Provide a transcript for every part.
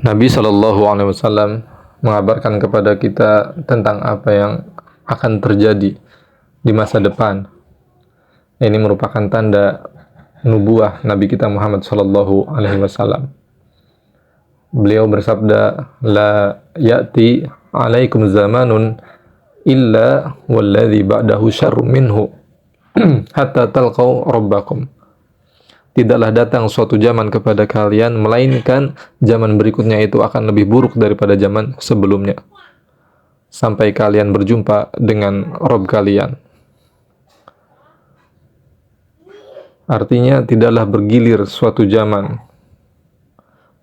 Nabi Shallallahu Alaihi Wasallam mengabarkan kepada kita tentang apa yang akan terjadi di masa depan. Ini merupakan tanda nubuah Nabi kita Muhammad Shallallahu Alaihi Wasallam. Beliau bersabda, "La ya'ti alaikum zamanun illa walladhi ba'dahu syarrum minhu hatta talqau rabbakum." Tidaklah datang suatu zaman kepada kalian, melainkan zaman berikutnya itu akan lebih buruk daripada zaman sebelumnya, sampai kalian berjumpa dengan Rabb kalian. Artinya, tidaklah bergilir suatu zaman,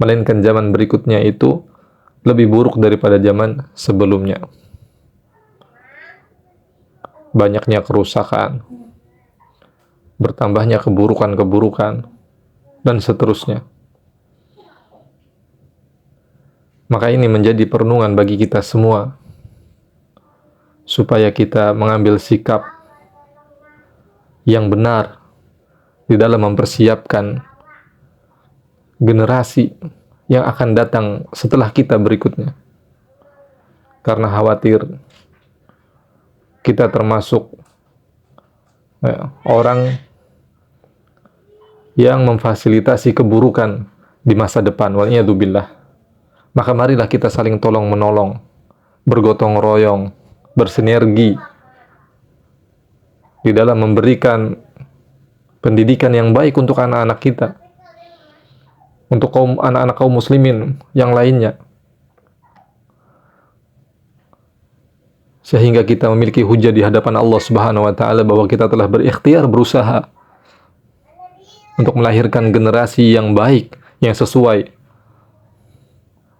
melainkan zaman berikutnya itu lebih buruk daripada zaman sebelumnya. Banyaknya kerusakan, bertambahnya keburukan-keburukan, dan seterusnya. Maka ini menjadi perenungan bagi kita semua, supaya kita mengambil sikap yang benar di dalam mempersiapkan generasi yang akan datang setelah kita berikutnya. Karena khawatir kita termasuk orang yang memfasilitasi keburukan di masa depan, waliyadzubillah. Maka marilah kita saling tolong-menolong, bergotong royong, bersinergi di dalam memberikan pendidikan yang baik untuk anak-anak kita, untuk anak-anak kaum muslimin yang lainnya, sehingga kita memiliki hujah di hadapan Allah Subhanahu wa taala bahwa kita telah berikhtiar, berusaha untuk melahirkan generasi yang baik, yang sesuai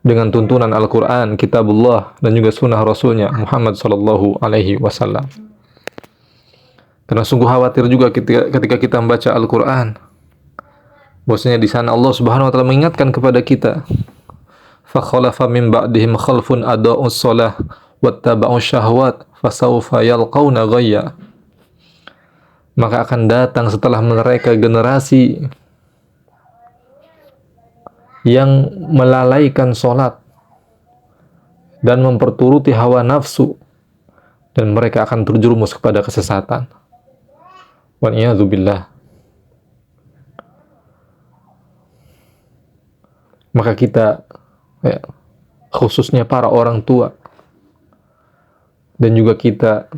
dengan tuntunan Al-Quran, Kitabullah, dan juga sunnah Rasulnya Muhammad Sallallahu Alaihi Wasallam. Karena sungguh khawatir juga ketika kita membaca Al-Quran, bahwasanya di sana Allah Subhanahu Wa Taala mengingatkan kepada kita, "Fakhalafa min ba'dihim khalfun ada'us shalah wattaba'us syahwat fasawfa yalqauna ghayya." Maka akan datang setelah mereka generasi yang melalaikan sholat dan memperturuti hawa nafsu, dan mereka akan terjerumus kepada kesesatan. Waliyadzubillah. Maka kita, khususnya para orang tua, dan juga kita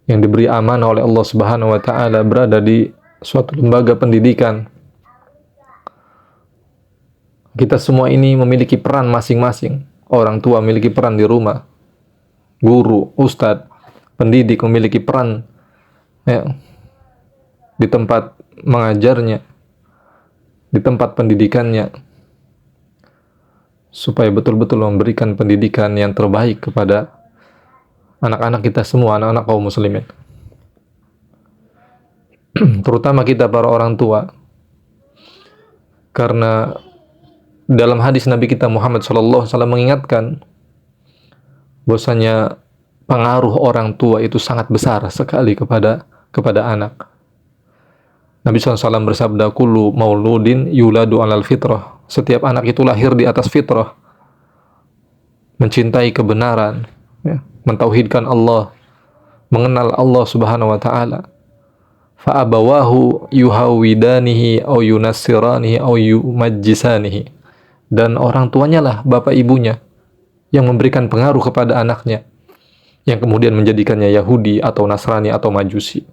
yang diberi amanah oleh Allah Subhanahu wa taala berada di suatu lembaga pendidikan. Kita semua ini memiliki peran masing-masing. Orang tua memiliki peran di rumah. Guru, ustadz, pendidik memiliki peran di tempat mengajarnya, di tempat pendidikannya, supaya betul-betul memberikan pendidikan yang terbaik kepada anak-anak kita semua, anak-anak kaum muslimin. Terutama kita para orang tua. Karena dalam hadis Nabi kita Muhammad SAW mengingatkan bahwasanya pengaruh orang tua itu sangat besar sekali kepada anak. Nabi SAW bersabda, "Kullu mauludin yuladu alal fitrah." Setiap anak itu lahir di atas fitrah, mencintai kebenaran, mentauhidkan Allah, mengenal Allah Subhanahu wa taala. Fa abawahu yuhawidanihi au yunassiranihi au yumajjisanihi. Dan orang tuanya lah, bapak ibunya, yang memberikan pengaruh kepada anaknya, yang kemudian menjadikannya Yahudi atau Nasrani atau Majusi.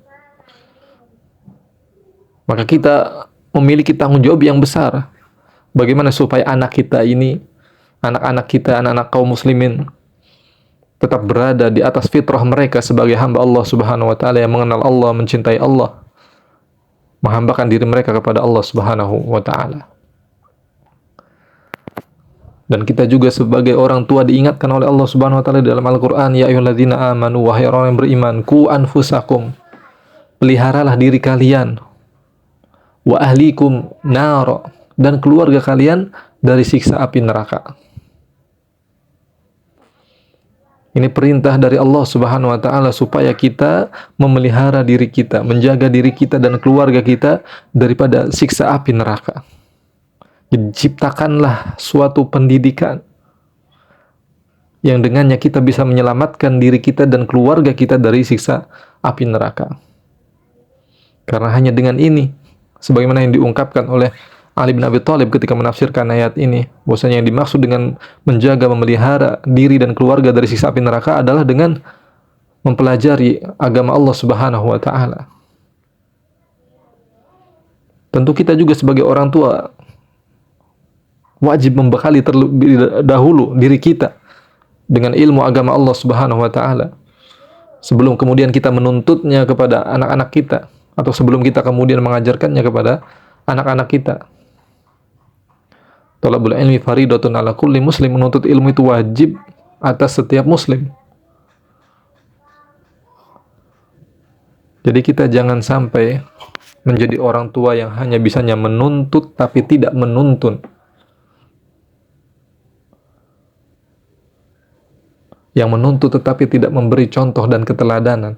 Maka kita memiliki tanggung jawab yang besar. Bagaimana supaya anak kita ini, anak-anak kita, anak-anak kaum muslimin, tetap berada di atas fitrah mereka sebagai hamba Allah Subhanahu wa taala yang mengenal Allah, mencintai Allah, menghambakan diri mereka kepada Allah Subhanahu wa taala. Dan kita juga sebagai orang tua diingatkan oleh Allah Subhanahu wa taala dalam Al-Qur'an, "Ya ayyuhalladzina amanu, wahai orang yang beriman, ku anfusakum, peliharalah diri kalian, wa ahlikum nar, dan keluarga kalian dari siksa api neraka." Ini perintah dari Allah Subhanahu wa taala supaya kita memelihara diri kita, menjaga diri kita dan keluarga kita daripada siksa api neraka. Jadi ciptakanlah suatu pendidikan yang dengannya kita bisa menyelamatkan diri kita dan keluarga kita dari siksa api neraka. Karena hanya dengan ini, sebagaimana yang diungkapkan oleh Ali bin Abi Thalib ketika menafsirkan ayat ini, bahwasanya yang dimaksud dengan menjaga, memelihara diri dan keluarga dari siksa api neraka adalah dengan mempelajari agama Allah Subhanahu wa taala. Tentu kita juga sebagai orang tua wajib membekali terlebih dahulu diri kita dengan ilmu agama Allah Subhanahu wa taala sebelum kemudian kita menuntutnya kepada anak-anak kita, atau sebelum kita kemudian mengajarkannya kepada anak-anak kita. Thalabul ilmi faridatun ala kulli muslim, menuntut ilmu itu wajib atas setiap muslim. Jadi kita jangan sampai menjadi orang tua yang hanya bisanya menuntut tapi tidak menuntun. Yang menuntut tetapi tidak memberi contoh dan keteladanan.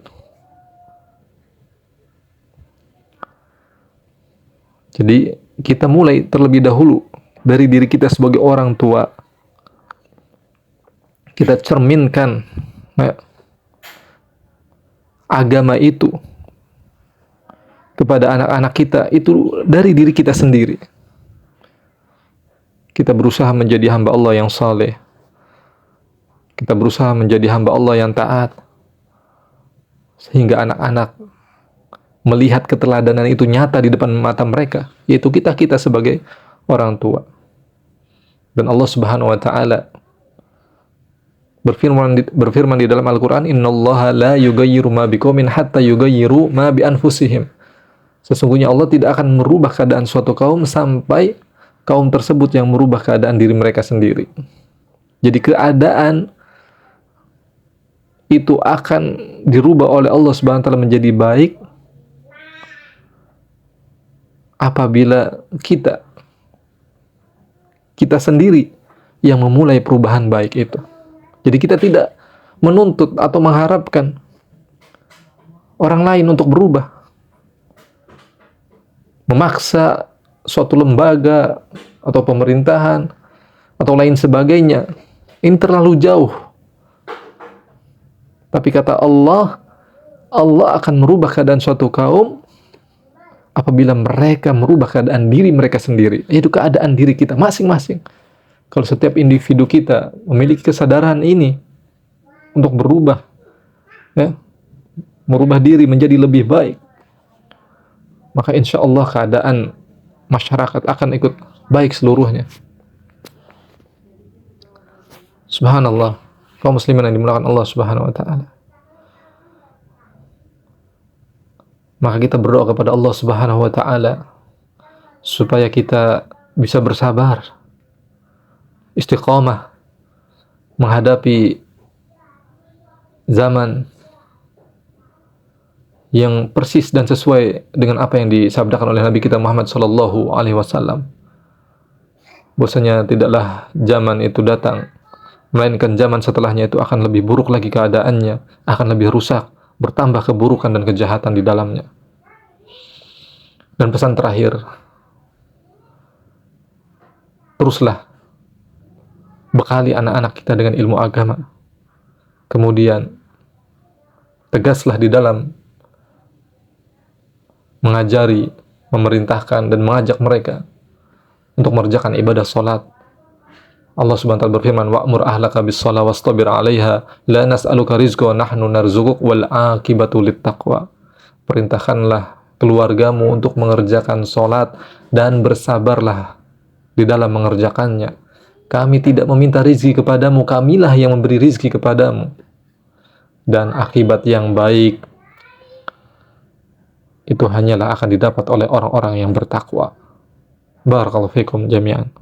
Jadi kita mulai terlebih dahulu dari diri kita sebagai orang tua. Kita cerminkan agama itu kepada anak-anak kita itu dari diri kita sendiri. Kita berusaha menjadi hamba Allah yang saleh. Kita berusaha menjadi hamba Allah yang taat. Sehingga anak-anak melihat keteladanan itu nyata di depan mata mereka, yaitu kita sebagai orang tua. Dan Allah Subhanahu wa taala berfirman di dalam Al-Qur'an, "Innallaha la yughayyiru ma biqaumin hatta yughayyiru ma bi anfusihim." Sesungguhnya Allah tidak akan merubah keadaan suatu kaum sampai kaum tersebut yang merubah keadaan diri mereka sendiri. Jadi keadaan itu akan dirubah oleh Allah Subhanahu wa taala menjadi baik apabila kita sendiri yang memulai perubahan baik itu. Jadi kita tidak menuntut atau mengharapkan orang lain untuk berubah. Memaksa suatu lembaga atau pemerintahan atau lain sebagainya. Ini terlalu jauh. Tapi kata Allah, Allah akan merubah keadaan suatu kaum apabila mereka merubah keadaan diri mereka sendiri, yaitu keadaan diri kita masing-masing. Kalau setiap individu kita memiliki kesadaran ini untuk berubah, ya, merubah diri menjadi lebih baik, maka insya Allah keadaan masyarakat akan ikut baik seluruhnya. Subhanallah, kaum muslimin yang dimuliakan Allah Subhanahu wa taala. Maka kita berdoa kepada Allah Subhanahu wa taala supaya kita bisa bersabar, istiqamah menghadapi zaman yang persis dan sesuai dengan apa yang disabdakan oleh Nabi kita Muhammad sallallahu alaihi wasallam. Bahwasanya tidaklah zaman itu datang melainkan zaman setelahnya itu akan lebih buruk lagi keadaannya, akan lebih rusak, bertambah keburukan dan kejahatan di dalamnya. Dan pesan terakhir, teruslah bekali anak-anak kita dengan ilmu agama. Kemudian tegaslah di dalam mengajari, memerintahkan dan mengajak mereka untuk mengerjakan ibadah salat. Allah Subhanahu wa taala berfirman, "Wa'mur ahlaka bis-shalah wastabir 'alaiha, la nas'aluka rizqan wa nahnu narzuquk wal 'aqibatu lit-taqwa." Perintahkanlah keluargamu untuk mengerjakan salat dan bersabarlah di dalam mengerjakannya. Kami tidak meminta rizki kepadamu, kamilah yang memberi rizki kepadamu. Dan akibat yang baik itu hanyalah akan didapat oleh orang-orang yang bertakwa. Barakallahu fikum jami'an.